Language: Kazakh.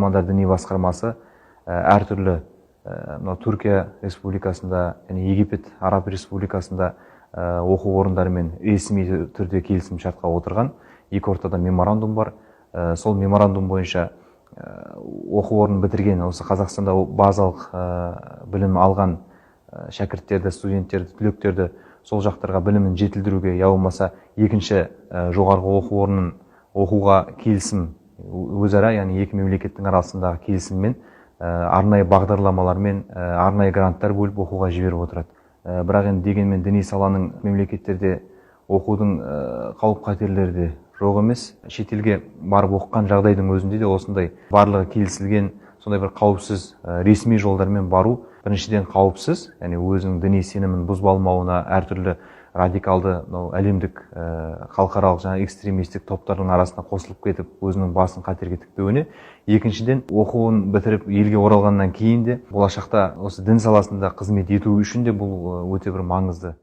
мұсылмандар діни басқармасы әртүрлі Түркия республикасында, Египет Араб республикасында оқу орындарымен ресми түрде келісім шартқа отырған. Екі ортада меморандум бар. Сол меморандум бойынша оқу орнын бітірген, осы Қазақстанда базалық білім алған шәкірттерді, студенттерді, түлектерді сол жақтарға білімін жетілдіруге, я болмаса екінші жоғарғы оқу орнын оқуға келісім, өзара, яғни екі мемлекеттің арасындағы келісіммен арнайы бағдарламалармен, арнайы гранттар бөліп оқуға жіберіп отырады. Бірақ енді дегенмен діни саланың мемлекеттерде оқудың қауіп-қатерлері де жоқ емес. Шетелге барып оқыған жағдайдың өзінде де осындай барлығы келісілген сондай бір қауіпсіз ресми жолдармен бару біріншіден қауіпсіз, яғни өзінің діни сенімін бұзбалмауына, әртүрлі радикалды әлемдік халықаралық экстремистік топтардың арасына қосылып кетіп, өзінің басын қатерге тікпеуіне. Екіншіден, оқуын бітіріп елге оралғаннан кейін де болашақта осы дін саласында қызмет ету үшін де бұл өте бір маңызды